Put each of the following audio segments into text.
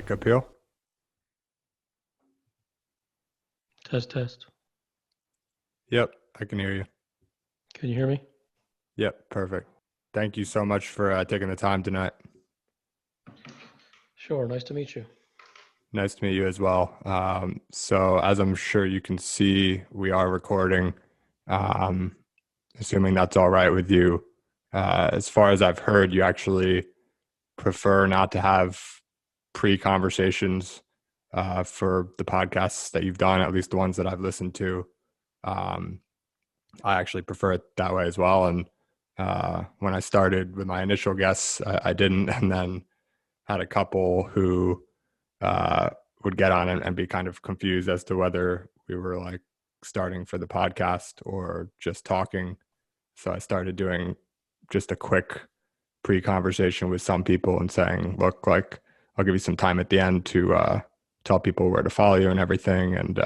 Kapil. Test, test. Yep, I can hear you. Can you hear me? Yep, perfect. Thank you so much for taking the time tonight. Sure, nice to meet you. Nice to meet you as well. So as I'm sure you can see, we are recording, assuming that's all right with you. As far as I've heard, you actually prefer not to have pre-conversations for the podcasts that you've done, at least the ones that I've listened to. I actually prefer it that way as well. And when I started with my initial guests, I didn't, and then had a couple who would get on and be kind of confused as to whether we were like starting for the podcast or just talking. So I started doing just a quick pre-conversation with some people and saying, look, like, I'll give you some time at the end to tell people where to follow you and everything. And,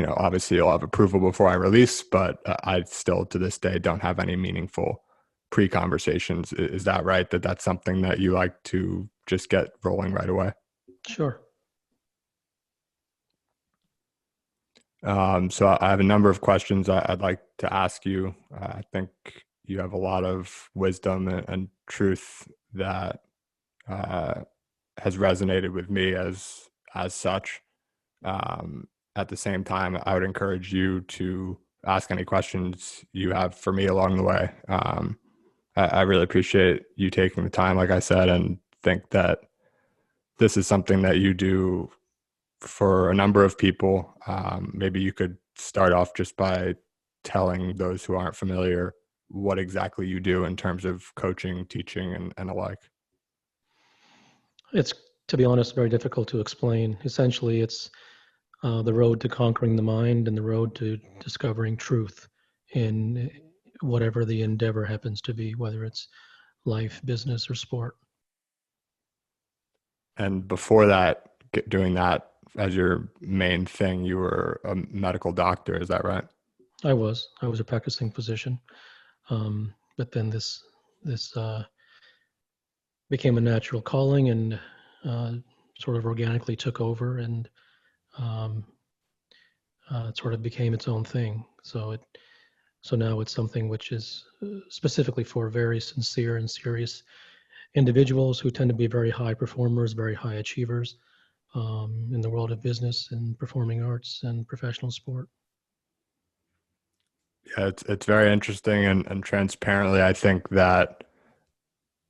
obviously you'll have approval before I release, but I still to this day don't have any meaningful pre-conversations. Is that right? That's something that you like to just get rolling right away? Sure. So I have a number of questions I'd like to ask you. I think you have a lot of wisdom and truth that has resonated with me as such. At the same time, I would encourage you to ask any questions you have for me along the way. I really appreciate you taking the time, like I said, and think that this is something that you do for a number of people. Maybe you could start off just by telling those who aren't familiar what exactly you do in terms of coaching, teaching, and alike. It's, to be honest, very difficult to explain. Essentially, it's the road to conquering the mind and the road to discovering truth in whatever the endeavor happens to be, whether it's life, business, or sport. And before that, doing that as your main thing, you were a medical doctor, is that right? I was a practicing physician, but then this became a natural calling and sort of organically took over, and it sort of became its own thing. So now it's something which is specifically for very sincere and serious individuals who tend to be very high performers, very high achievers in the world of business and performing arts and professional sport. Yeah, it's very interesting, and transparently, I think that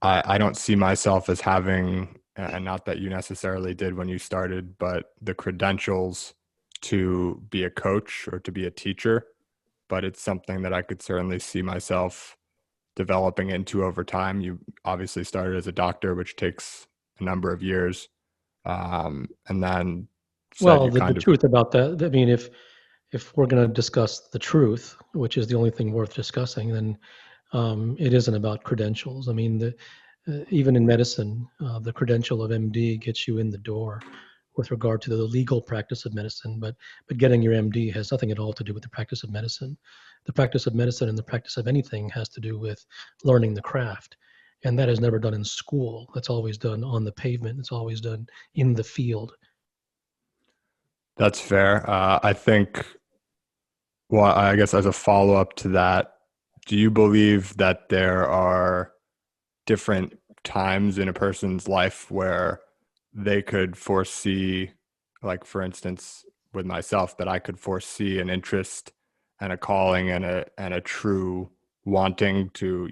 I don't see myself as having, and not that you necessarily did when you started, but the credentials to be a coach or to be a teacher. But it's something that I could certainly see myself developing into over time. You obviously started as a doctor, which takes a number of years. And then well, the truth about that, I mean, if we're going to discuss the truth, which is the only thing worth discussing, then it isn't about credentials. I mean, even in medicine, the credential of MD gets you in the door with regard to the legal practice of medicine, but getting your MD has nothing at all to do with the practice of medicine. The practice of medicine and the practice of anything has to do with learning the craft. And that is never done in school. That's always done on the pavement. It's always done in the field. That's fair. I think, well, I guess as a follow-up to that, do you believe that there are different times in a person's life where they could foresee, like for instance, with myself, that I could foresee an interest and a calling and a true wanting to,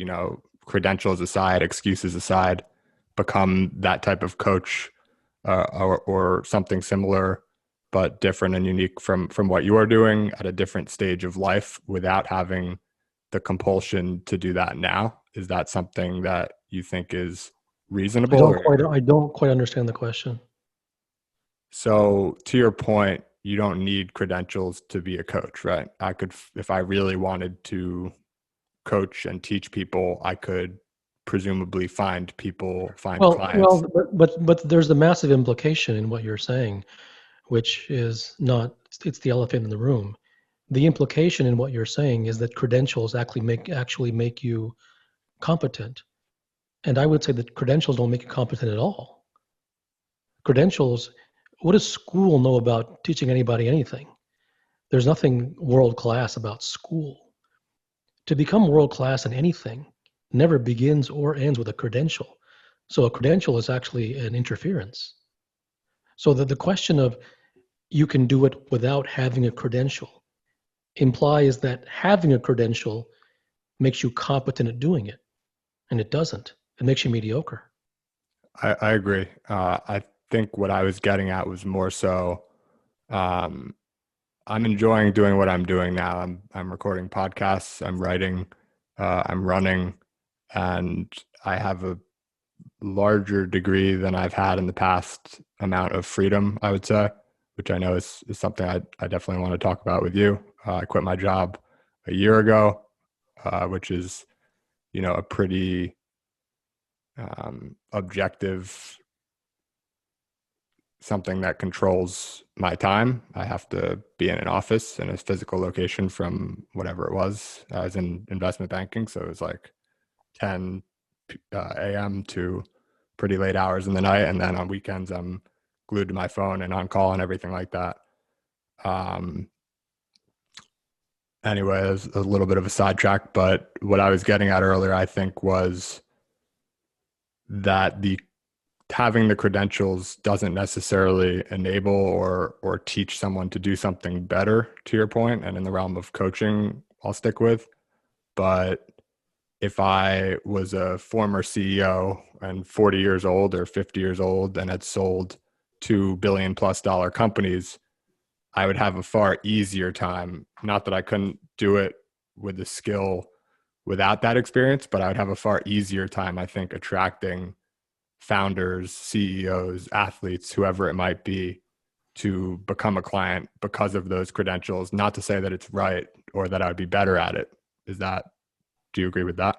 credentials aside, excuses aside, become that type of coach or something similar, but different and unique from what you are doing at a different stage of life without having the compulsion to do that now? Is that something that you think is reasonable? I don't quite understand the question. So to your point, you don't need credentials to be a coach, right? I could, if I really wanted to coach and teach people, I could presumably find clients. Well, but there's the massive implication in what you're saying, which is not, it's the elephant in the room. The implication in what you're saying is that credentials actually make you competent. And I would say that credentials don't make you competent at all. Credentials, what does school know about teaching anybody anything? There's nothing world class about school. To become world class in anything never begins or ends with a credential. So a credential is actually an interference. So that the question of you can do it without having a credential implies that having a credential makes you competent at doing it. And it doesn't. It makes you mediocre. I agree. I think what I was getting at was more so, um, I'm enjoying doing what I'm doing now. I'm recording podcasts, I'm writing, I'm running, and I have a larger degree than I've had in the past amount of freedom, I would say, which I know is something I definitely want to talk about with you. I quit my job a year ago, which is, a pretty objective, something that controls my time. I have to be in an office in a physical location from whatever it was. I was in investment banking, so it was like 10 a.m. to pretty late hours in the night, and then on weekends I'm glued to my phone and on call and everything like that. Um, anyway, it was a little bit of a sidetrack, but what I was getting at earlier, I think, was that the having the credentials doesn't necessarily enable or teach someone to do something better, to your point, and in the realm of coaching I'll stick with. But if I was a former CEO and 40 years old or 50 years old and had sold $2 billion+ companies, I would have a far easier time. Not that I couldn't do it with the skill without that experience, but I would have a far easier time, I think, attracting founders, CEOs, athletes, whoever it might be, to become a client because of those credentials. Not to say that it's right or that I would be better at it. Do you agree with that?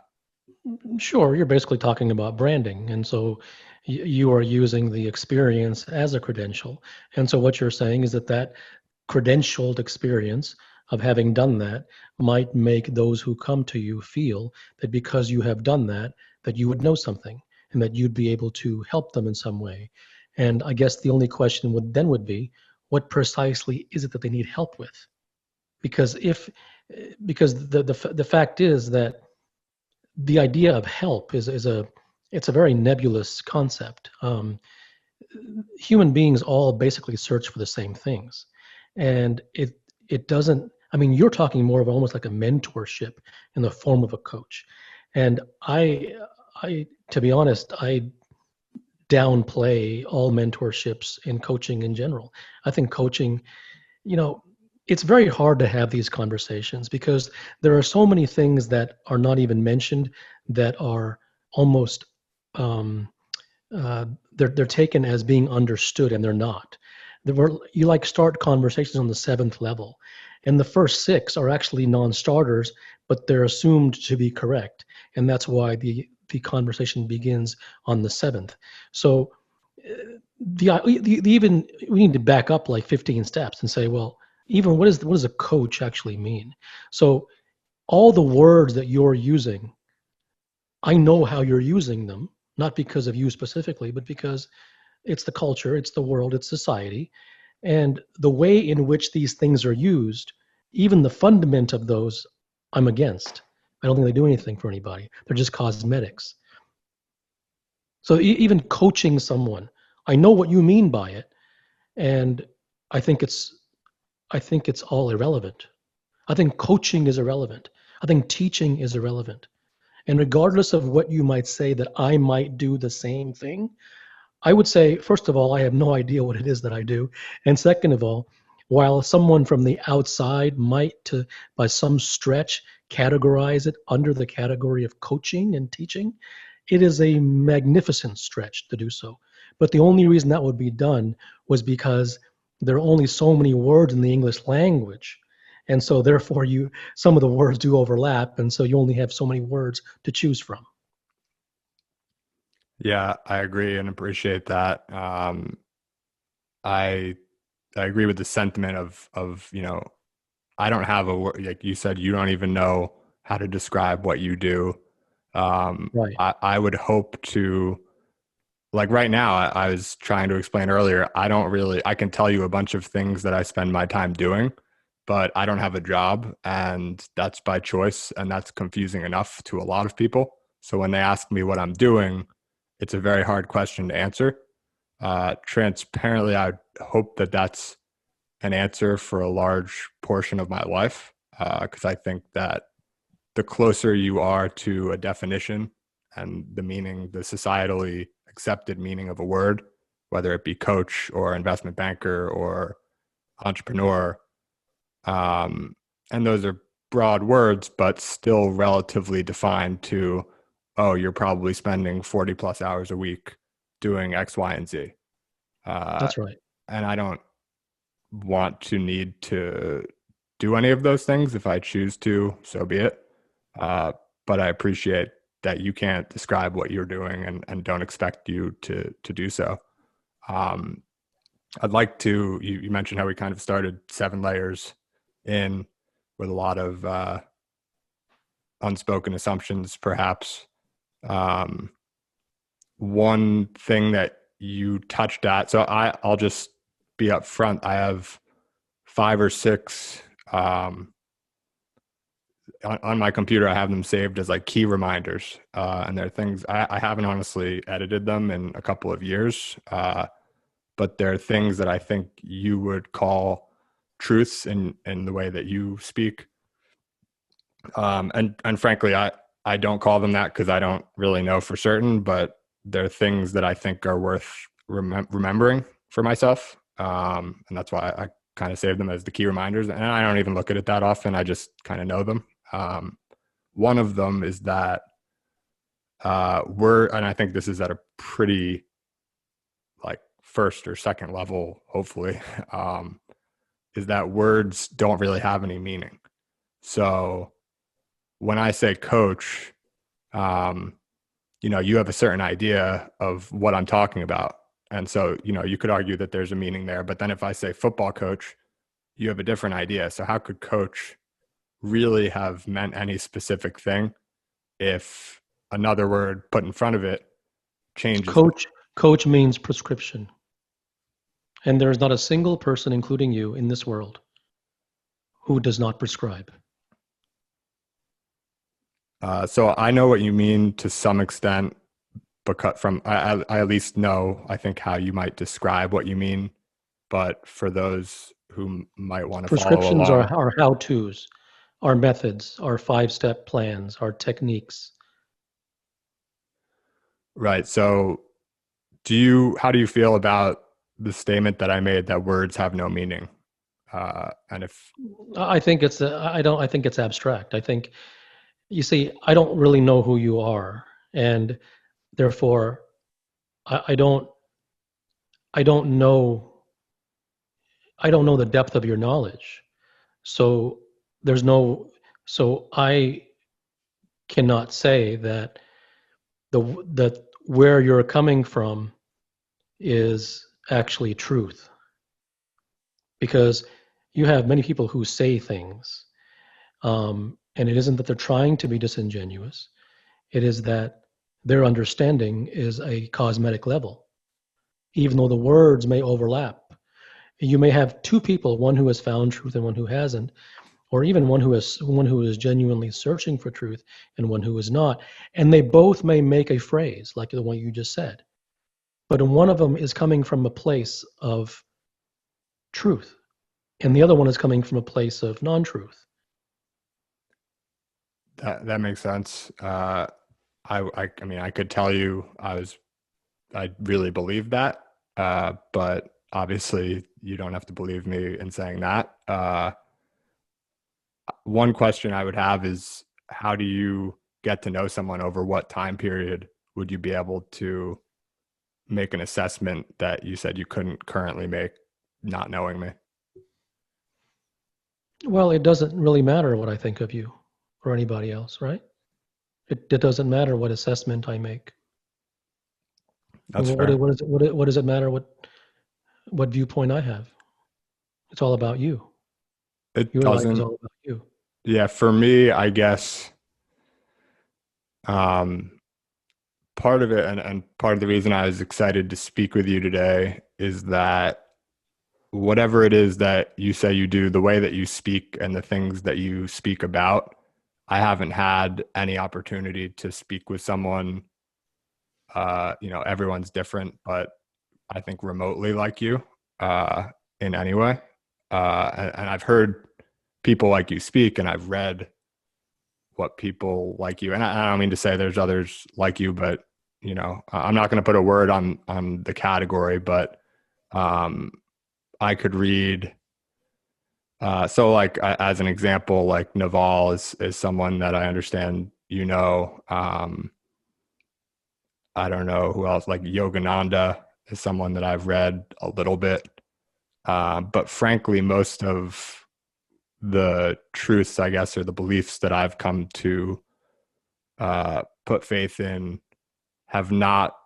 Sure, you're basically talking about branding. And so you are using the experience as a credential. And so what you're saying is that that credentialed experience of having done that might make those who come to you feel that because you have done that, that you would know something and that you'd be able to help them in some way. And I guess the only question would be, what precisely is it that they need help with? Because the fact is that the idea of help is a it's a very nebulous concept. Human beings all basically search for the same things, and it doesn't. I mean, you're talking more of almost like a mentorship in the form of a coach, and I to be honest, I downplay all mentorships in coaching in general. I think coaching, you know, it's very hard to have these conversations because there are so many things that are not even mentioned that are almost um, they're taken as being understood and they're not. You like start conversations on the seventh level, and the first six are actually non-starters, but they're assumed to be correct, and that's why the conversation begins on the seventh. So even we need to back up like 15 steps and say, well, even what does a coach actually mean? So all the words that you're using, I know how you're using them, not because of you specifically, but because it's the culture, it's the world, it's society. And the way in which these things are used, even the fundament of those, I'm against. I don't think they do anything for anybody. They're just cosmetics. So even coaching someone, I know what you mean by it, and I think it's I think it's all irrelevant. I think coaching is irrelevant. I think teaching is irrelevant. And regardless of what you might say that I might do the same thing, I would say, first of all, I have no idea what it is that I do. And second of all, while someone from the outside might, by some stretch, categorize it under the category of coaching and teaching, it is a magnificent stretch to do so. But the only reason that would be done was because there are only so many words in the English language. And so therefore some of the words do overlap, and so you only have so many words to choose from. Yeah, I agree and appreciate that. I I agree with the sentiment of I don't have a word. Like you said, you don't even know how to describe what you do. Right. I would hope to like right now, I was trying to explain earlier, I can tell you a bunch of things that I spend my time doing, but I don't have a job, and that's by choice. And that's confusing enough to a lot of people. So when they ask me what I'm doing, it's a very hard question to answer. Transparently, I hope that that's an answer for a large portion of my life, because I think that the closer you are to a definition and the meaning, the societally accepted meaning of a word, whether it be coach or investment banker or entrepreneur, and those are broad words, but still relatively defined to, oh, you're probably spending 40 plus hours a week doing X, Y, and Z. Uh, That's right. and I don't want to need to do any of those things. If I choose to, so be it. Uh, but I appreciate that you can't describe what you're doing, and don't expect you to do so. Um, I'd like to, you mentioned how we kind of started 7 layers in with a lot of unspoken assumptions, perhaps. Um, One thing that you touched at, so I'll just be upfront. I have 5 or 6 on my computer. I have them saved as like key reminders, and they're things I haven't honestly edited them in a couple of years, but they're things that I think you would call truths in the way that you speak. And frankly, I don't call them that because I don't really know for certain, but they're things that I think are worth remembering for myself. And that's why I kind of save them as the key reminders. And I don't even look at it that often. I just kind of know them. One of them is that and I think this is at a pretty like first or second level, hopefully, is that words don't really have any meaning. So when I say coach, um, you have a certain idea of what I'm talking about. And so, you could argue that there's a meaning there. But then if I say football coach, you have a different idea. So how could coach really have meant any specific thing if another word put in front of it changes it? Coach means prescription. And there is not a single person, including you, in this world who does not prescribe. So I know what you mean to some extent, because I at least know, I think, how you might describe what you mean. But for those who might want to follow Prescriptions are along, our how-tos, our methods, our 5-step plans, our techniques. right? So how do you feel about the statement that I made that words have no meaning? And if I think it's I think it's abstract. I think, you see, I don't really know who you are, and therefore I don't I don't know I don't know the depth of your knowledge. So there's no so I cannot say that that where you're coming from is actually truth, because you have many people who say things, and it isn't that they're trying to be disingenuous. It is that their understanding is a cosmetic level, even though the words may overlap. You may have two people, one who has found truth and one who hasn't, or even one who is genuinely searching for truth and one who is not, and they both may make a phrase like the one you just said, but one of them is coming from a place of truth and the other one is coming from a place of non-truth. that makes sense. I mean, I could tell you I really believe that, but obviously you don't have to believe me in saying that. One question I would have is, how do you get to know someone? Over what time period would you be able to make an assessment that you said you couldn't currently make, not knowing me? Well, it doesn't really matter what I think of you or anybody else, right? It doesn't matter what assessment I make. That's fair. What does it matter what viewpoint I have? It's all about you. It Your life is doesn't. all about you. Yeah, for me, I guess, um, part of it, and part of the reason I was excited to speak with you today is that whatever it is that you say you do, the way that you speak and the things that you speak about, I haven't had any opportunity to speak with someone. Everyone's different, but I think remotely like you uh, in any way. And I've heard people like you speak, and I've read what people like you. And I don't mean to say there's others like you, but I'm not going to put a word on the category, but I could read. So like as an example, like Naval is someone that I understand, I don't know who else, like Yogananda is someone that I've read a little bit. But frankly, most of the truths, I guess, or the beliefs that I've come to put faith in have not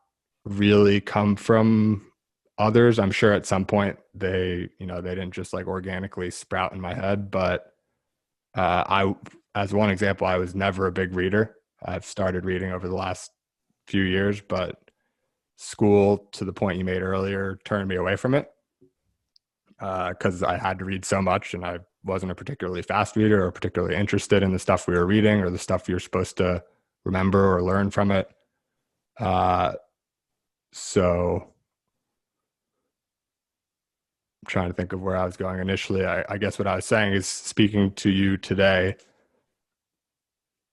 really come from others. I'm sure at some point they didn't just like organically sprout in my head, but as one example, I was never a big reader. I've started reading over the last few years, but school, to the point you made earlier, turned me away from it because I had to read so much, and I wasn't a particularly fast reader or particularly interested in the stuff we were reading or the stuff you're supposed to remember or learn from it. So I'm trying to think of where I was going initially. I guess what I was saying is, speaking to you today,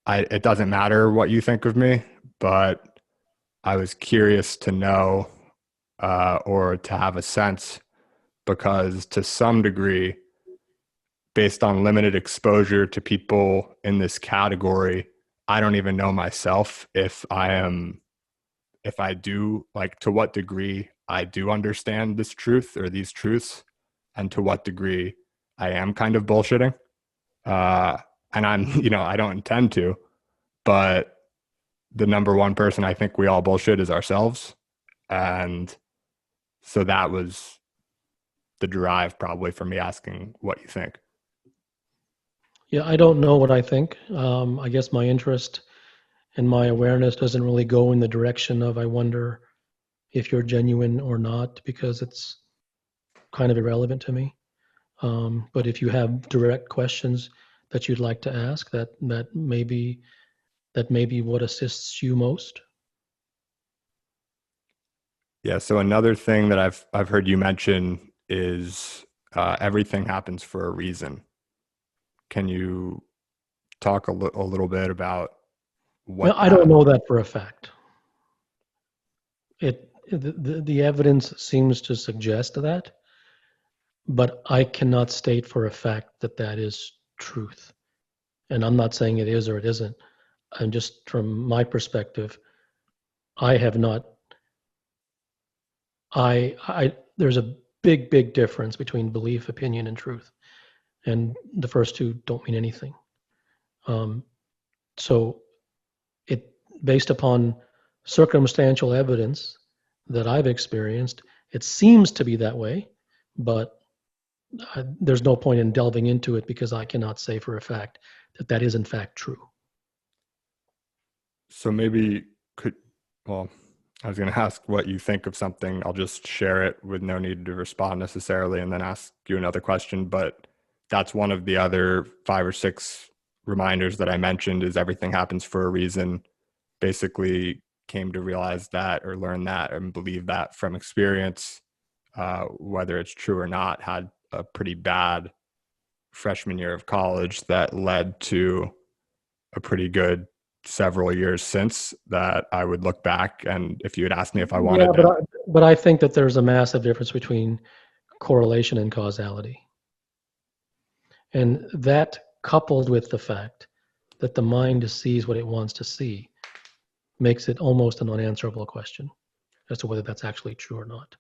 it doesn't matter what you think of me, but I was curious to know or to have a sense, because to some degree, based on limited exposure to people in this category, I don't even know myself if I do, like, to what degree I do understand this truth or these truths, and to what degree I am kind of bullshitting. And I'm, I don't intend to, but the number one person I think we all bullshit is ourselves. And so that was the drive probably for me asking what you think. Yeah, I don't know what I think. I guess my interest and my awareness doesn't really go in the direction of I wonder if you're genuine or not, because it's kind of irrelevant to me. But if you have direct questions that you'd like to ask, that may be what assists you most. Yeah. So another thing that I've heard you mention is everything happens for a reason. Can you talk a little bit about what? Well, I don't know that for a fact. The evidence seems to suggest that, but I cannot state for a fact that that is truth. And I'm not saying it is or it isn't. I'm just, from my perspective, I have not. There's a big difference between belief, opinion, and truth, and the first two don't mean anything. So, based upon circumstantial evidence that I've experienced, it seems to be that way, but there's no point in delving into it because I cannot say for a fact that that is in fact true. So maybe I was going to ask what you think of something. I'll just share it with no need to respond necessarily, and then ask you another question. But that's one of the other 5 or 6 reminders that I mentioned, is everything happens for a reason. Basically came to realize that, or learn that, and believe that from experience, whether it's true or not. Had a pretty bad freshman year of college that led to a pretty good several years since that I would look back, and if you had asked me if I wanted but I think that there's a massive difference between correlation and causality. And that, coupled with the fact that the mind sees what it wants to see, makes it almost an unanswerable question as to whether that's actually true or not.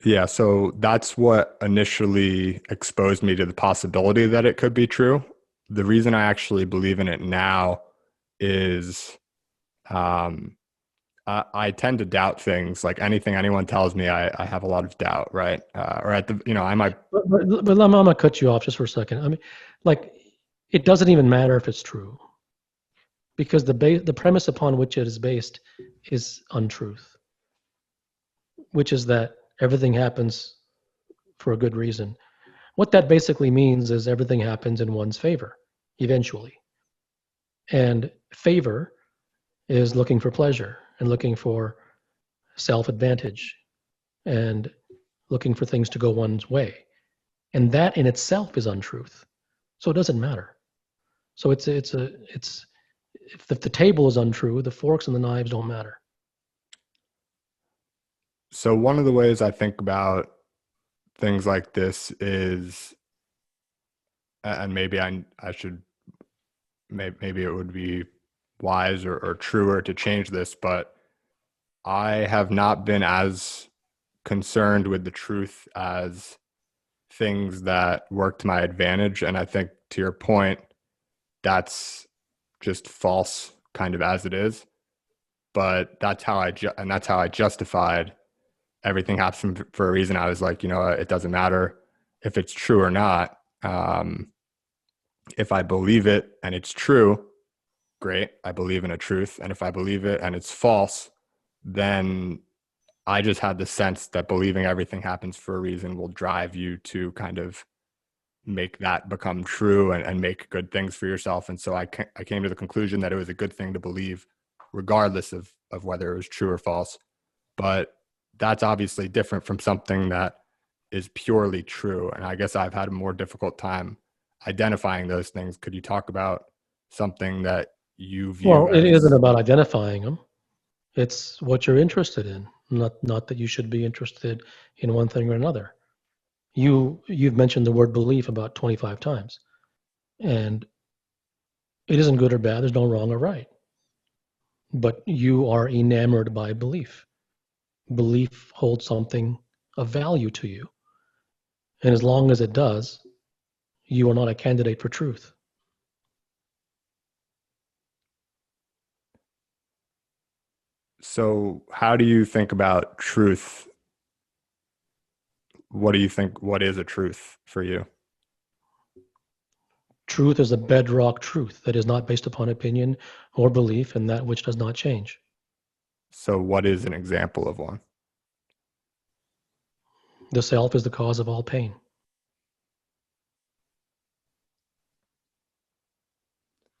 Yeah, so that's what initially exposed me to the possibility that it could be true. The reason I actually believe in it now is I tend to doubt things. Like anything anyone tells me, I have a lot of doubt, right? Or at the, I might. But I'm gonna cut you off just for a second. I mean, like, it doesn't even matter if it's true, because the premise upon which it is based is untruth, which is that everything happens for a good reason. What that basically means is everything happens in one's favor, eventually. And favor is looking for pleasure and looking for self-advantage and looking for things to go one's way. And that in itself is untruth. So it doesn't matter. So it's if the table is untrue, the forks and the knives don't matter. So one of the ways I think about things like this is, and maybe I should, maybe it would be wise or truer to change this, but I have not been as concerned with the truth as things that work to my advantage. And I think, to your point, that's just false kind of as it is. But that's how that's how I justified everything happens for a reason. I was like, it doesn't matter if it's true or not. If I believe it and it's true, great. I believe in a truth. And if I believe it and it's false, then I just had the sense that believing everything happens for a reason will drive you to kind of make that become true and make good things for yourself. And so I came to the conclusion that it was a good thing to believe, regardless of whether it was true or false. But that's obviously different from something that is purely true. And I guess I've had a more difficult time identifying those things. Could you talk about something that you view Well, it as... isn't about identifying them. It's what you're interested in, not that you should be interested in one thing or another. You've mentioned the word belief about 25 times, and it isn't good or bad. There's no wrong or right, but you are enamored by belief. Belief holds something of value to you, and as long as it does, you are not a candidate for truth. So how do you think about truth? What do you think, what is a truth for you? Truth is a bedrock truth that is not based upon opinion or belief, and that which does not change. So what is an example of one? The self is the cause of all pain.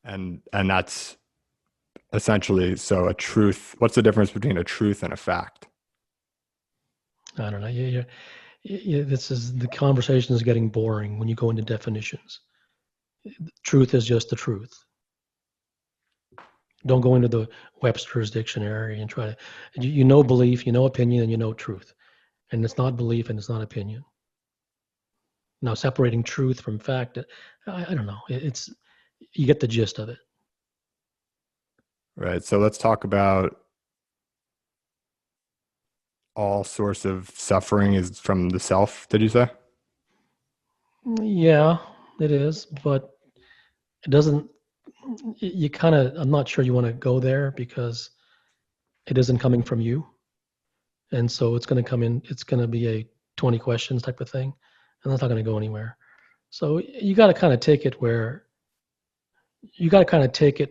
And that's essentially, so a truth, what's the difference between a truth and a fact? I don't know. The conversation is getting boring when you go into definitions. Truth is just the truth. Don't go into the Webster's dictionary and try to, you know belief, you know opinion, and you know truth. And it's not belief and it's not opinion. Now, separating truth from fact, I don't know. You get the gist of it. Right. So let's talk about all source of suffering is from the self, did you say? Yeah, it is, but it doesn't, you kind of, I'm not sure you want to go there because it isn't coming from you. And so it's going to come in, it's going to be a 20 questions type of thing, and that's not going to go anywhere. So you got to kind of take it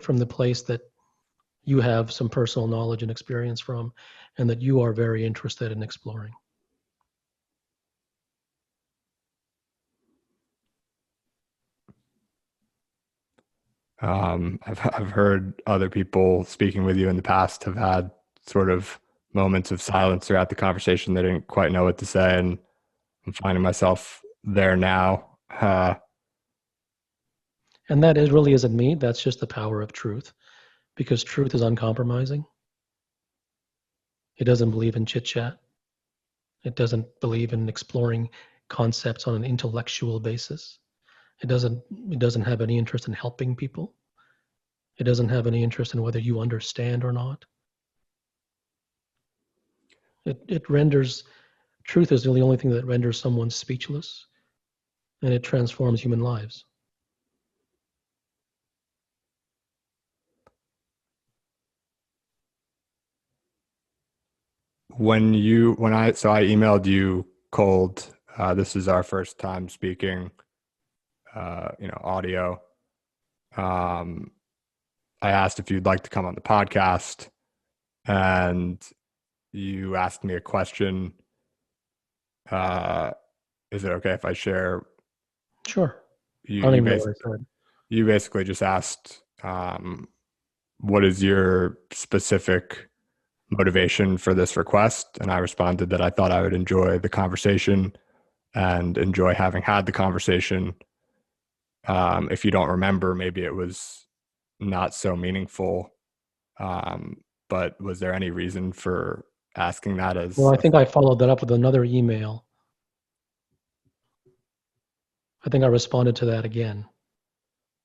from the place that you have some personal knowledge and experience from, and that you are very interested in exploring. I've heard other people speaking with you in the past have had sort of moments of silence throughout the conversation. They didn't quite know what to say, and I'm finding myself there now. And that is really isn't me. That's just the power of truth, because truth is uncompromising. It doesn't believe in chit chat. It doesn't believe in exploring concepts on an intellectual basis. It doesn't have any interest in helping people. It doesn't have any interest in whether you understand or not. It renders, truth is the only thing that renders someone speechless, and it transforms human lives. So I emailed you cold. This is our first time speaking, audio. I asked if you'd like to come on the podcast, and you asked me a question. Uh, is it okay if I share? Sure. You I don't you even know bas- what I said. you basically just asked, what is your specific motivation for this request? And I responded that I thought I would enjoy the conversation and enjoy having had the conversation. If you don't remember, maybe it was not so meaningful. But was there any reason for asking that Well, as I think I followed that up with another email. I think I responded to that again.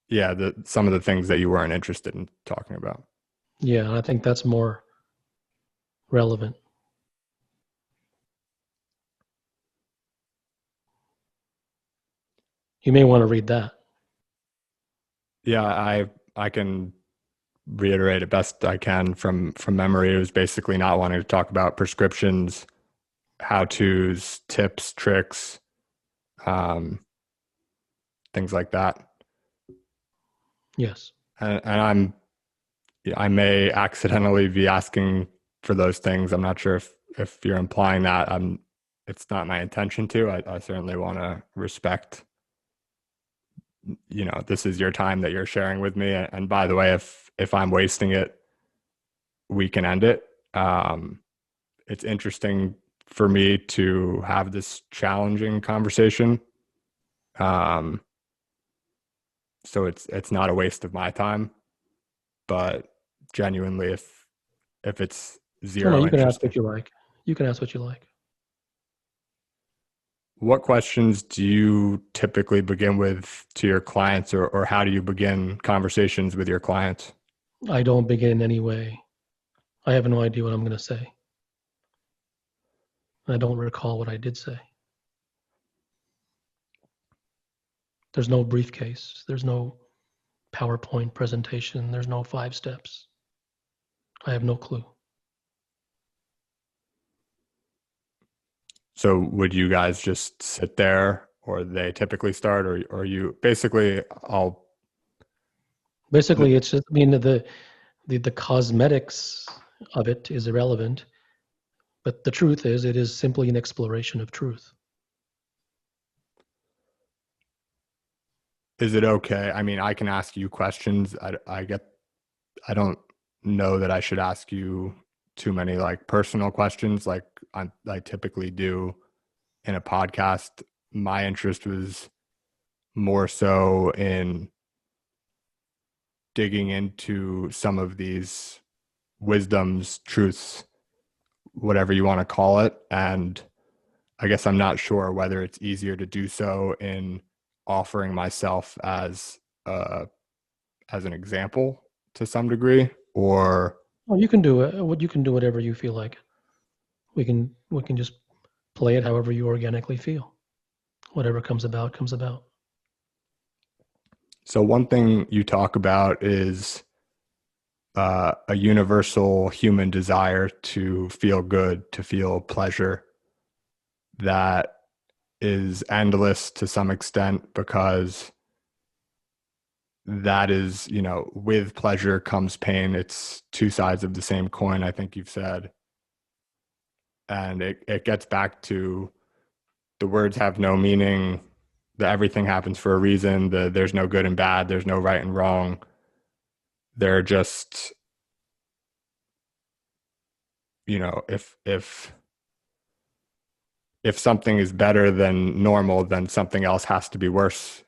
yeah, some of the things that you weren't interested in talking about? Yeah, and I think that's more relevant. You may want to read that. Yeah, I can reiterate it best I can from memory. It was basically not wanting to talk about prescriptions, how-tos, tips, tricks, um, things like that. Yes. And I may accidentally be asking for those things. I'm not sure if you're implying that. It's not my intention to. I certainly want to respect, this is your time that you're sharing with me. And by the way, if I'm wasting it, we can end it. It's interesting for me to have this challenging conversation. Um, so it's not a waste of my time, but genuinely, if it's No, zero you can ask interest, what you like. You can ask what you like. what questions do you typically begin with to your clients, or how do you begin conversations with your clients? I don't begin in any way. I have no idea what I'm going to say. I don't recall what I did say. There's no briefcase. There's no PowerPoint presentation. There's no 5 steps. I have no clue. So would you guys just sit there, or they typically start, or you basically, I'll Basically, it's just, I mean, the cosmetics of it is irrelevant, but the truth is, it is simply an exploration of truth. is it okay? I mean, I can ask you questions. I don't know that I should ask you too many like personal questions like I typically do in a podcast. My interest was more so in digging into some of these wisdoms, truths, whatever you want to call it. And I guess I'm not sure whether it's easier to do so in offering myself as an example to some degree, or Well, you can do it. You can do whatever you feel like. We can just play it however you organically feel. Whatever comes about, comes about. so one thing you talk about is a universal human desire to feel good, to feel pleasure, that is endless to some extent, because that is, with pleasure comes pain. It's two sides of the same coin, I think you've said. And it gets back to the words have no meaning, the everything happens for a reason, there's no good and bad, there's no right and wrong. They're just, if something is better than normal, then something else has to be worse.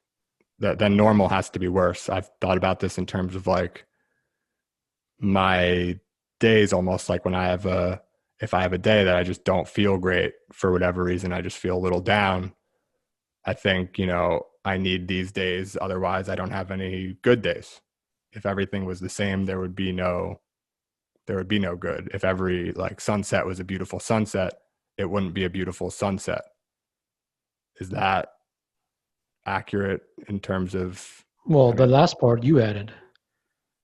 That then normal has to be worse. I've thought about this in terms of like my days, almost like when if I have a day that I just don't feel great for whatever reason, I just feel a little down. I think, I need these days. Otherwise, I don't have any good days. If everything was the same, there would be no good. If every like sunset was a beautiful sunset, it wouldn't be a beautiful sunset. Is that accurate in terms of, Well, I the mean, last part you added.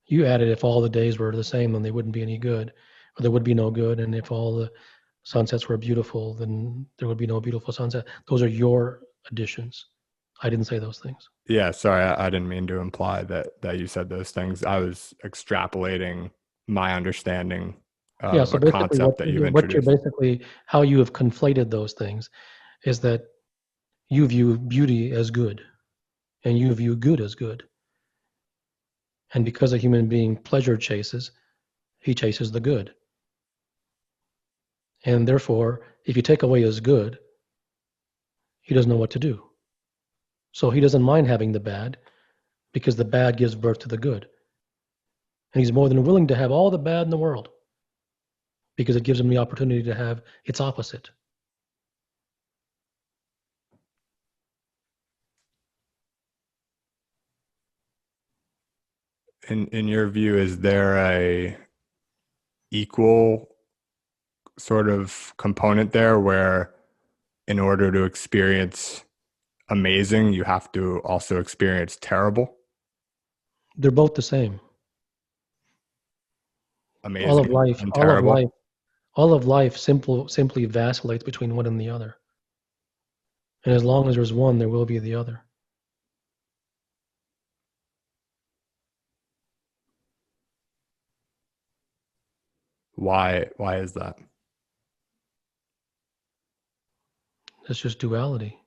You added if all the days were the same, then they wouldn't be any good, or there would be no good. And if all the sunsets were beautiful, then there would be no beautiful sunset. Those are your additions. I didn't say those things. yeah, sorry, I didn't mean to imply that you said those things. I was extrapolating my understanding Yeah. So a basically, concept that you've what you're introduced. basically how you have conflated those things is that you view beauty as good, and you view good as good, and because a human being pleasure chases, he chases the good, and therefore, if you take away his good, he doesn't know what to do. So he doesn't mind having the bad because the bad gives birth to the good. And he's more than willing to have all the bad in the world because it gives him the opportunity to have its opposite. In your view, is there a equal sort of component there where in order to experience amazing, you have to also experience terrible? They're both the same. All of Amazing life, and all of life, terrible? all of life simply vacillates between one and the other. And as long as there's one, there will be the other. Why is that? It's just duality.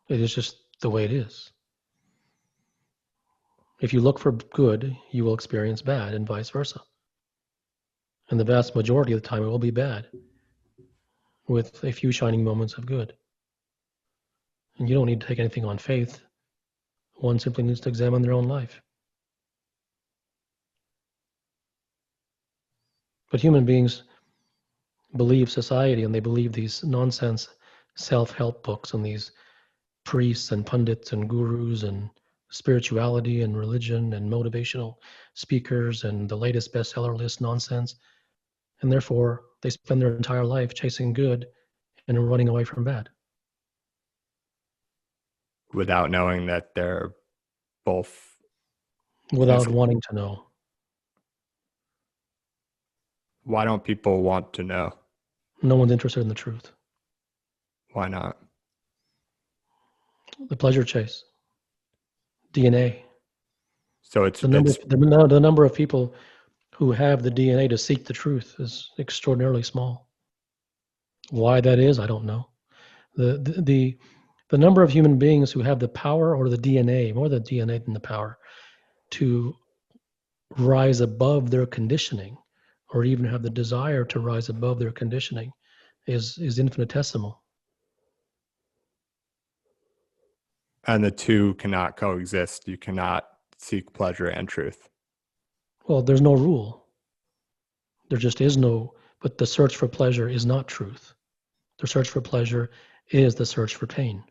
It is just the way it is. If you look for good, you will experience bad, and vice versa. And the vast majority of the time, it will be bad, with a few shining moments of good. And you don't need to take anything on faith. One simply needs to examine their own life. But human beings believe society, and they believe these nonsense self-help books and these priests and pundits and gurus and spirituality and religion and motivational speakers and the latest bestseller list nonsense. And therefore, they spend their entire life chasing good and running away from bad. Without knowing that they're both Without mis- wanting to know. why don't people want to know? No one's interested in the truth. Why not? The pleasure chase, DNA. So The number of people who have the DNA to seek the truth is extraordinarily small. Why that is, I don't know. The number of human beings who have the power or the DNA, more the DNA than the power, to rise above their conditioning, or even have the desire to rise above their conditioning, is infinitesimal. and the two cannot coexist. You cannot seek pleasure and truth. Well, there's no rule. There just is no, but the search for pleasure is not truth. The search for pleasure is the search for pain.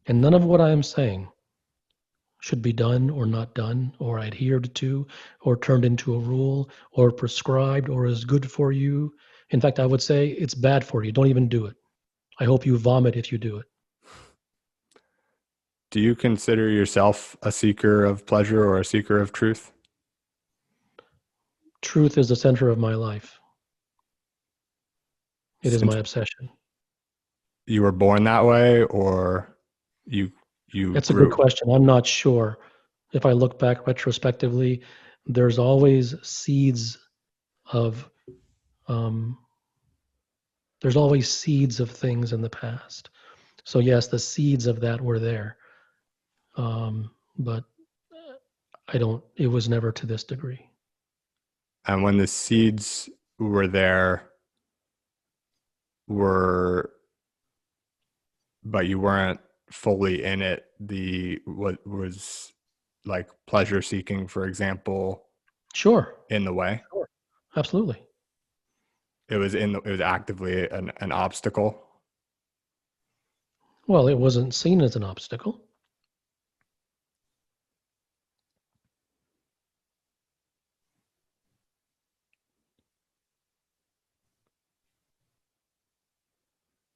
And none of what I am saying should be done or not done or adhered to or turned into a rule or prescribed or is good for you. In fact, I would say it's bad for you. Don't even do it. I hope you vomit if you do it. Do you consider yourself a seeker of pleasure or a seeker of truth? Truth is the center of my life. It is Since my obsession. you were born that way, or you That's a good grew? question. I'm not sure. If I look back retrospectively, there's always seeds of um, there's always seeds of things in the past. So yes, the seeds of that were there, but I don't. It was never to this degree. And when the seeds were there, were but you weren't fully in it. The what was like pleasure seeking, for example, Sure, in the way. sure, absolutely. It was actively an obstacle. Well, it wasn't seen as an obstacle.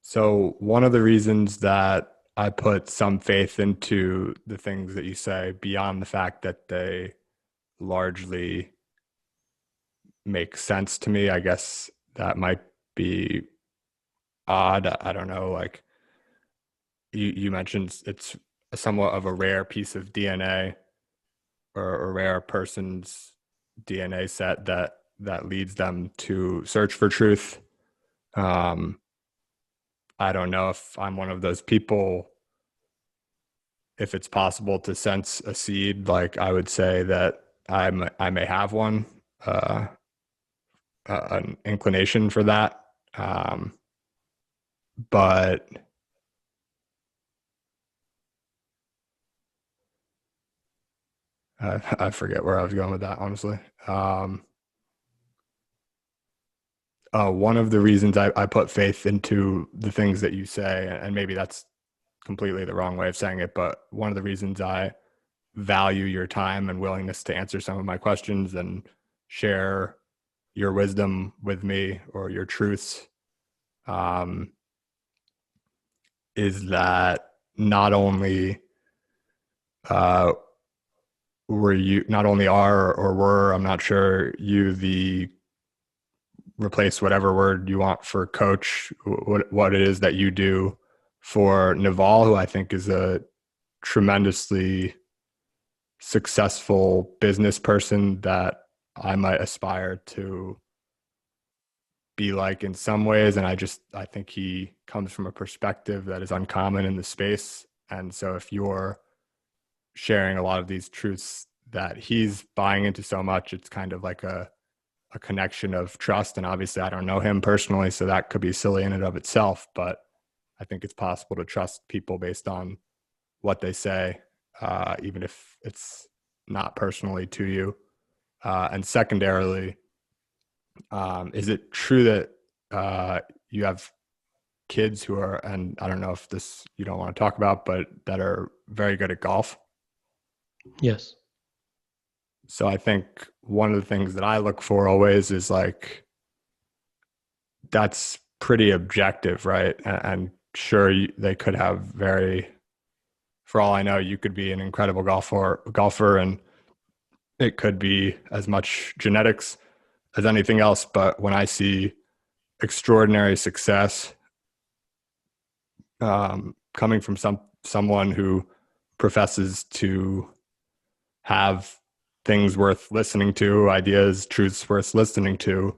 So one of the reasons that I put some faith into the things that you say, beyond the fact that they largely make sense to me, I guess that might be odd. I don't know. Like you mentioned, it's somewhat of a rare piece of DNA, or a rare person's DNA set that leads them to search for truth. I don't know if I'm one of those people. If it's possible to sense a seed, like I would say that I may have one, uh, an inclination for that. But I forget where I was going with that, honestly. One of the reasons I put faith into the things that you say, and maybe that's completely the wrong way of saying it, but one of the reasons I value your time and willingness to answer some of my questions and share your wisdom with me or your truths, um, is that not only uh, not only are or were, I'm not sure, you the replace whatever word you want for coach, what it is that you do for Naval, who I think is a tremendously successful business person that I might aspire to be like in some ways. And I think he comes from a perspective that is uncommon in the space. And so if you're sharing a lot of these truths that he's buying into so much, it's kind of like a connection of trust. And obviously I don't know him personally, so that could be silly in and of itself, but I think it's possible to trust people based on what they say, even if it's not personally to you. And secondarily, is it true that you have kids who are, and I don't know if this you don't want to talk about, but that are very good at golf? Yes. So I think one of the things that I look for always is like, that's pretty objective, right? And sure, they could have for all I know, you could be an incredible golfer, and it could be as much genetics as anything else. But when I see extraordinary success coming from someone who professes to have things worth listening to, ideas, truths worth listening to,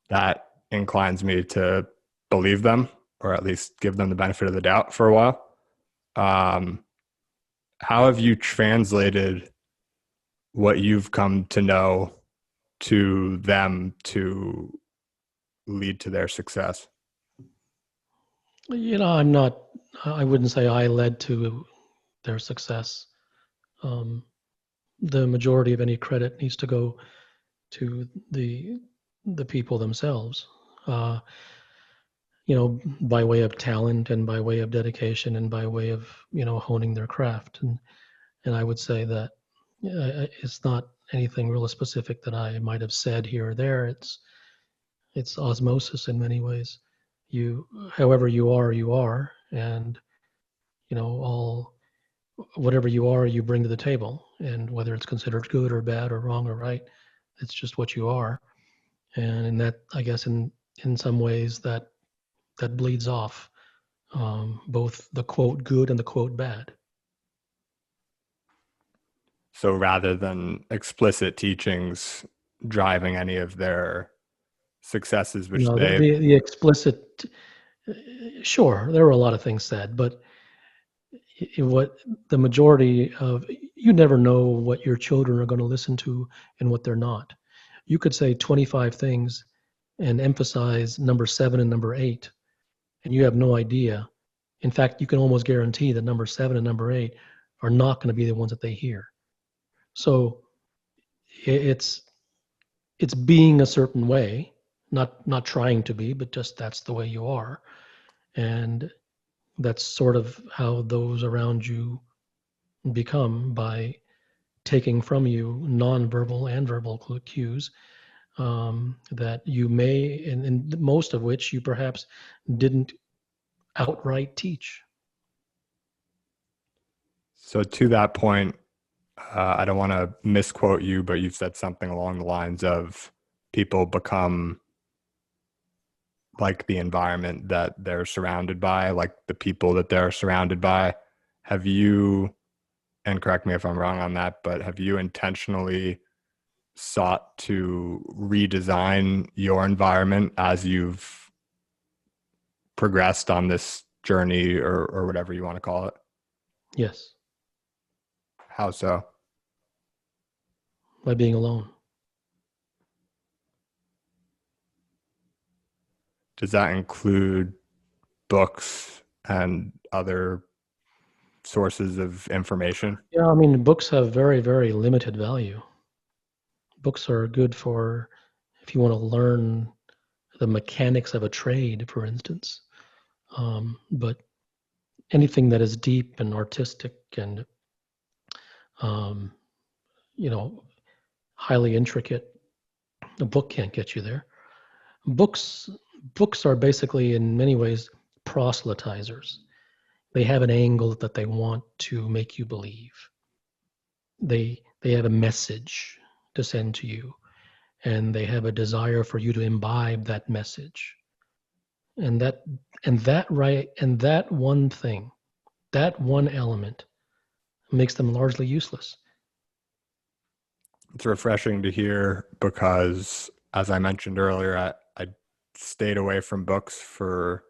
that inclines me to believe them, or at least give them the benefit of the doubt for a while. How have you translated what you've come to know to them to lead to their success? I wouldn't say I led to their success. The majority of any credit needs to go to the people themselves, by way of talent and by way of dedication and by way of, honing their craft. And I would say that it's not anything real specific that I might have said here or there. It's osmosis in many ways. However you are, and whatever you are, you bring to the table, and whether it's considered good or bad or wrong or right, it's just what you are. And in that, I guess, in some ways, that bleeds off both the quote good and the quote bad. So rather than explicit teachings driving any of their successes, which the explicit, sure, there were a lot of things said, but what the majority of, you never know what your children are going to listen to and what they're not. You could say 25 things and emphasize number 7 and number 8, and you have no idea. In fact, you can almost guarantee that number 7 and number 8 are not going to be the ones that they hear. So it's being a certain way, not trying to be, but just that's the way you are. And that's sort of how those around you become, by taking from you non-verbal and verbal cues that you may, and most of which you perhaps didn't outright teach. So to that point, I don't want to misquote you, but you've said something along the lines of people become like the environment that they're surrounded by, like the people that they're surrounded by. Have you, and correct me if I'm wrong on that, but have you intentionally sought to redesign your environment as you've progressed on this journey, or whatever you want to call it? Yes. How so? By being alone. Does that include books and other sources of information? Yeah, I mean, books have very, very limited value. Books are good for if you want to learn the mechanics of a trade, for instance. But anything that is deep and artistic and um, highly intricate, a book can't get you there. Books books are basically in many ways proselytizers. They have an angle that they want to make you believe. They have a message to send to you, and they have a desire for you to imbibe that message. And that one thing, that one element makes them largely useless. It's refreshing to hear because, as I mentioned earlier, I stayed away from books for,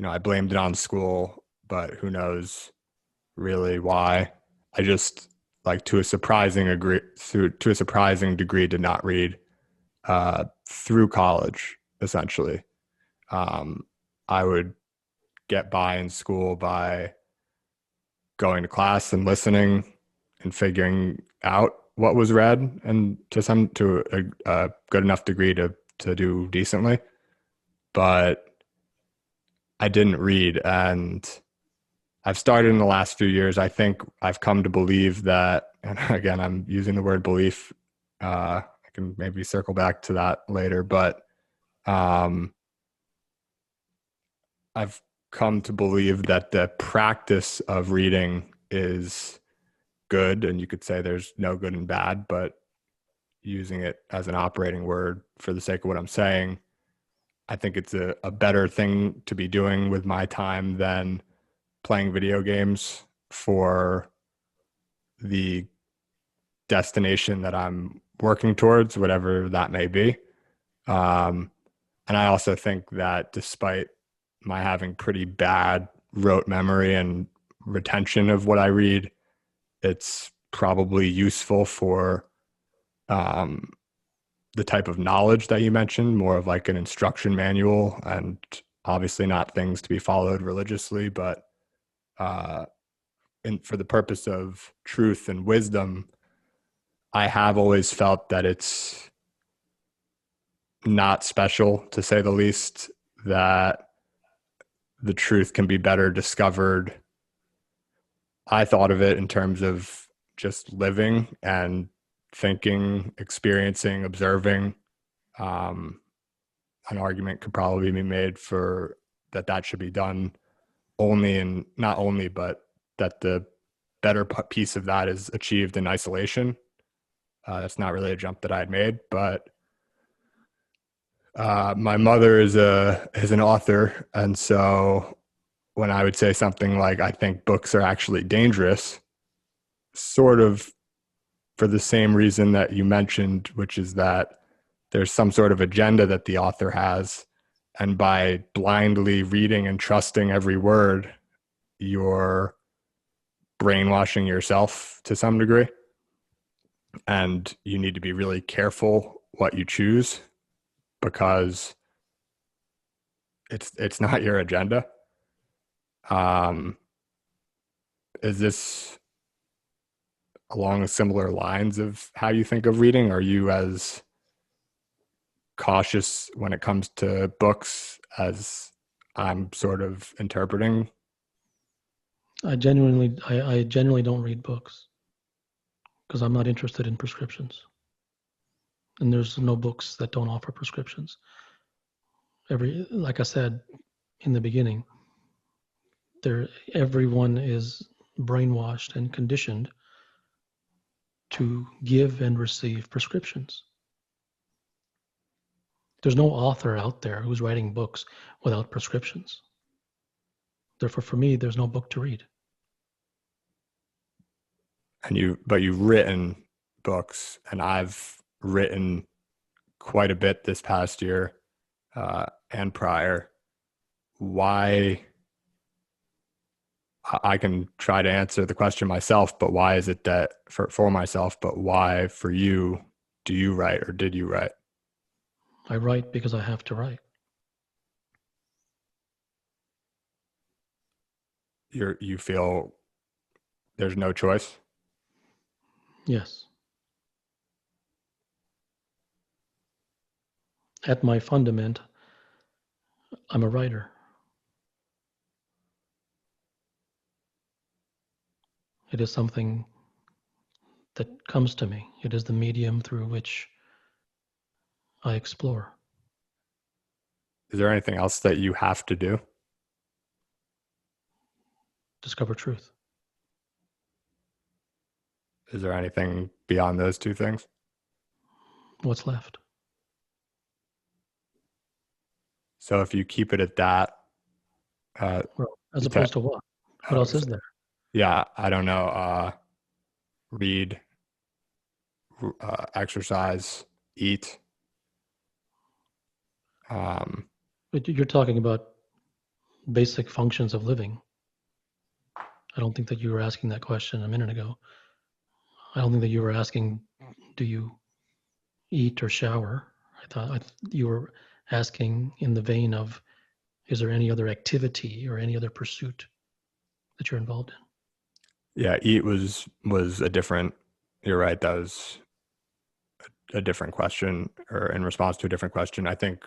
I blamed it on school, but who knows really why. I just, like, to a surprising degree, did not read through college. Essentially, I would get by in school by going to class and listening and figuring out what was read, and to a good enough degree to do decently. But I didn't read, and I've started in the last few years. I think I've come to believe that, and again, I'm using the word belief. I can maybe circle back to that later, but um, I've come to believe that the practice of reading is good, and you could say there's no good and bad, but using it as an operating word for the sake of what I'm saying, I think it's a better thing to be doing with my time than playing video games for the destination that I'm working towards, whatever that may be. Um, and I also think that despite my having pretty bad rote memory and retention of what I read, it's probably useful for um, the type of knowledge that you mentioned, more of like an instruction manual, and obviously not things to be followed religiously, but uh, for the purpose of truth and wisdom, I have always felt that it's not special, to say the least, that the truth can be better discovered. I thought of it in terms of just living and thinking, experiencing, observing. Um, an argument could probably be made for that should be done only, and not only, but that the better piece of that is achieved in isolation. That's not really a jump that I had made, but my mother is an author, and so when I would say something like, "I think books are actually dangerous," sort of for the same reason that you mentioned, which is that there's some sort of agenda that the author has, and by blindly reading and trusting every word, you're brainwashing yourself to some degree, and you need to be really careful what you choose, because it's not your agenda. Um, is this along similar lines of how you think of reading? Are you as cautious when it comes to books as I'm sort of interpreting? I genuinely don't read books because I'm not interested in prescriptions. And there's no books that don't offer prescriptions. Like I said in the beginning, everyone is brainwashed and conditioned to give and receive prescriptions. There's no author out there who's writing books without prescriptions. Therefore, for me, there's no book to read. But you've written books, and I've written quite a bit this past year and prior. Why? I can try to answer the question myself, but why is it that for myself, but why for you do you write or did you write? I write because I have to write. You feel there's no choice? Yes. At my fundament, I'm a writer. It is something that comes to me. It is the medium through which I explore. Is there anything else that you have to do? Discover truth. Is there anything beyond those two things? What's left? So if you keep it at that, Well, as opposed to what? What else is there? Yeah, I don't know. Read, exercise, eat. But you're talking about basic functions of living. I don't think that you were asking that question a minute ago. I don't think that you were asking, do you eat or shower? I thought you were asking in the vein of, is there any other activity or any other pursuit that you're involved in? Yeah, eat was a different. You're right. That was a different question, or in response to a different question. I think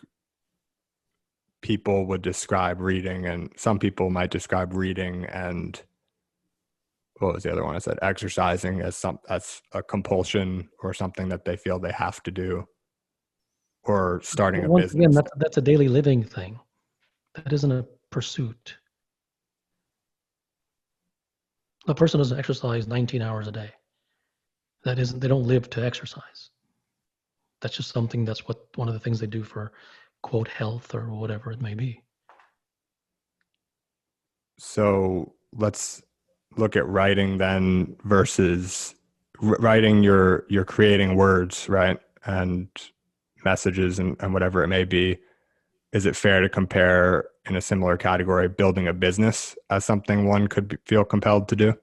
people would describe reading, and some people might describe reading and what was the other one? I said exercising as a compulsion or something that they feel they have to do, or starting a Once business. again, that's a daily living thing. That isn't a pursuit. A person doesn't exercise 19 hours a day. That isn't. They don't live to exercise. That's just something. That's one of the things they do for, quote, health or whatever it may be. So let's look at writing then versus writing. You're creating words, right, and messages and whatever it may be. Is it fair to compare in a similar category building a business as something one could feel compelled to do?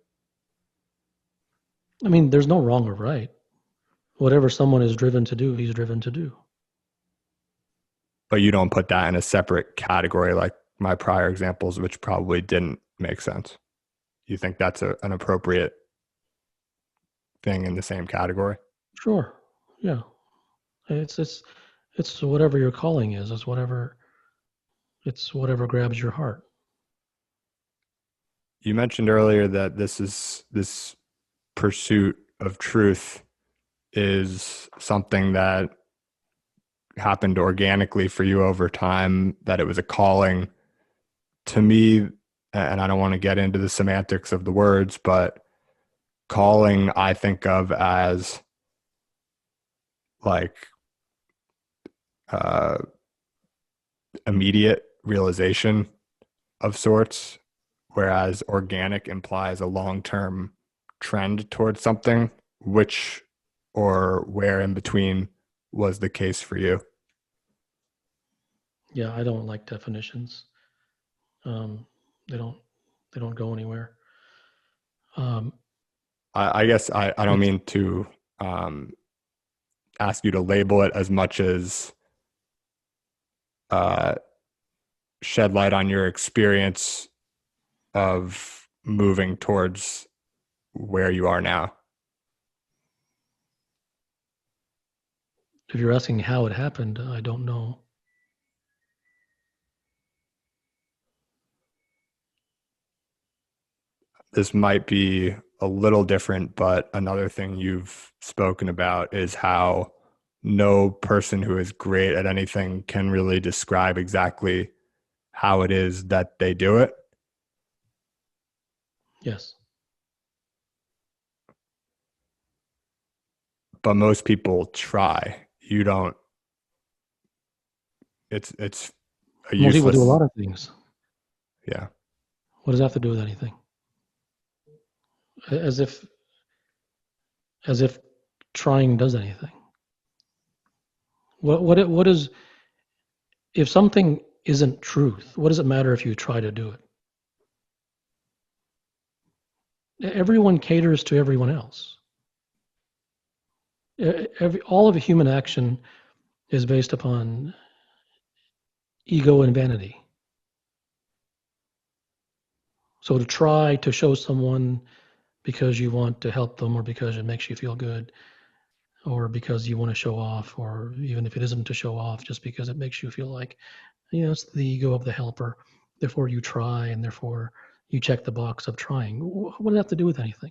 I mean, there's no wrong or right. Whatever someone is driven to do, he's driven to do. But you don't put that in a separate category like my prior examples, which probably didn't make sense. You think that's an appropriate thing in the same category? Sure. Yeah. It's whatever your calling is. It's whatever grabs your heart. You mentioned earlier that this pursuit of truth is something that happened organically for you over time, that it was a calling. To me, and I don't want to get into the semantics of the words, but calling I think of as like uh, immediate realization of sorts, whereas organic implies a long-term trend towards something. Which or where in between was the case for you? Yeah, I don't like definitions. They don't go anywhere. I guess I don't mean to ask you to label it as much as shed light on your experience of moving towards where you are now. If you're asking how it happened, I don't know. This might be a little different, but another thing you've spoken about is how no person who is great at anything can really describe exactly how it is that they do it. Yes. But most people try. You don't. It's a useless. Most people do a lot of things. Yeah. What does that have to do with anything? As if trying does anything. What is, if something isn't truth, what does it matter if you try to do it? Everyone caters to everyone else. All of human action is based upon ego and vanity. So to try to show someone because you want to help them, or because it makes you feel good, or because you want to show off, or even if it isn't to show off, just because it makes you feel like, it's the ego of the helper. Therefore you try, and therefore you check the box of trying. What does that have to do with anything?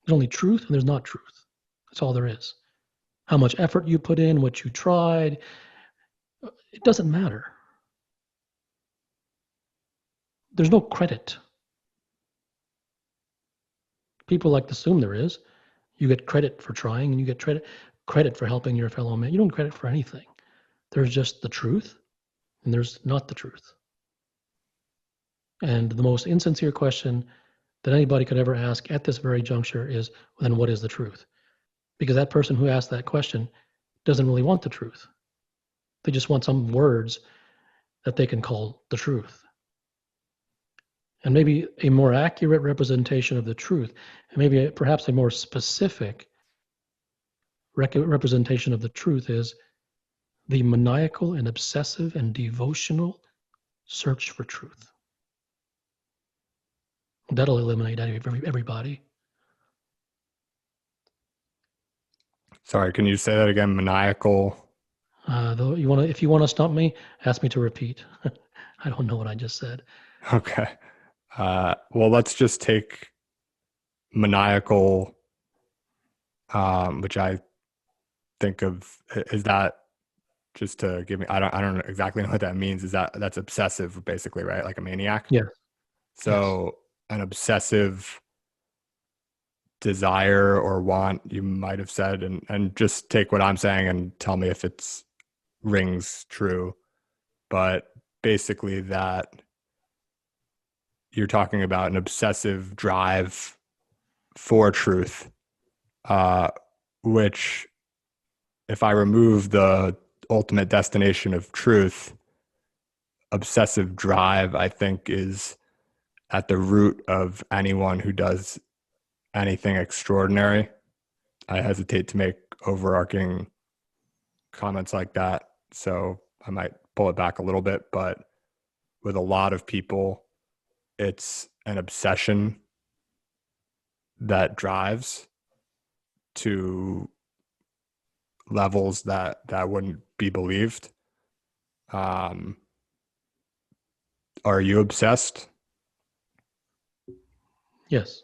There's only truth and there's not truth. That's all there is. How much effort you put in, what you tried, it doesn't matter. There's no credit. People like to assume there is. You get credit for trying, and you get credit for helping your fellow man. You don't get credit for anything. There's just the truth, and there's not the truth. And the most insincere question that anybody could ever ask at this very juncture is, then what is the truth? Because that person who asked that question doesn't really want the truth. They just want some words that they can call the truth. And maybe a more accurate representation of the truth, and maybe perhaps a more specific representation of the truth, is the maniacal and obsessive and devotional search for truth. That'll eliminate everybody. Sorry, can you say that again? Maniacal. Though if you want to stump me, ask me to repeat. I don't know what I just said. Okay. Well, let's just take maniacal, which I think of, is that, just to give me, I don't exactly know what that means. That's obsessive, basically, right? Like a maniac. Yes. So yes. An obsessive desire or want, you might have said, and just take what I'm saying and tell me if it's rings true. But basically that you're talking about an obsessive drive for truth, which, if I remove the ultimate destination of truth, obsessive drive, I think, is at the root of anyone who does anything extraordinary. I hesitate to make overarching comments like that, so I might pull it back a little bit. But with a lot of people, it's an obsession that drives to levels that wouldn't be believed. Are you obsessed? Yes.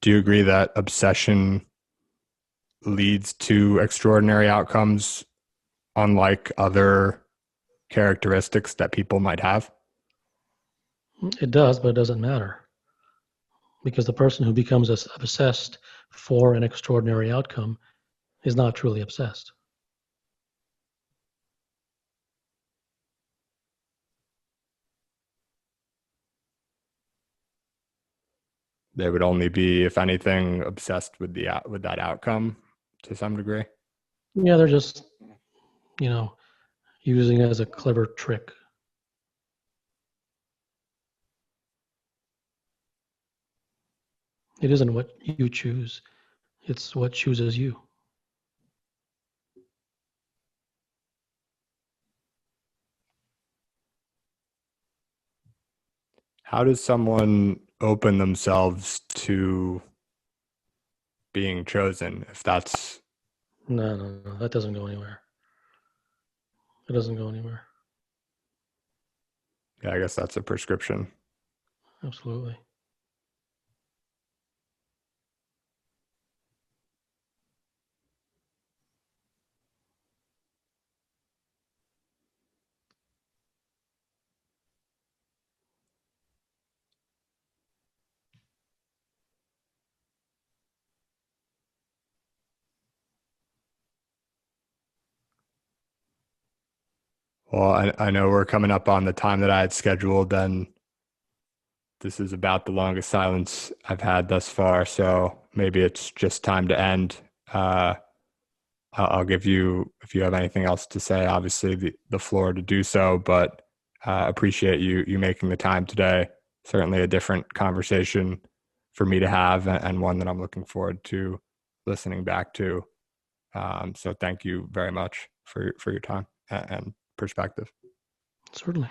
Do you agree that obsession leads to extraordinary outcomes, unlike other characteristics that people might have? It does, but it doesn't matter. Because the person who becomes obsessed for an extraordinary outcome is not truly obsessed. They would only be, if anything, obsessed with that outcome to some degree. Yeah, they're just, using it as a clever trick. It isn't what you choose, it's what chooses you. How does someone open themselves to being chosen, if that's... No, that doesn't go anywhere. It doesn't go anywhere. Yeah, I guess that's a prescription. Absolutely. Well, I know we're coming up on the time that I had scheduled, and this is about the longest silence I've had thus far. So maybe it's just time to end. I'll give you, if you have anything else to say, obviously the floor to do so, but appreciate you making the time today. Certainly a different conversation for me to have, and one that I'm looking forward to listening back to. So thank you very much for your time and perspective. Certainly.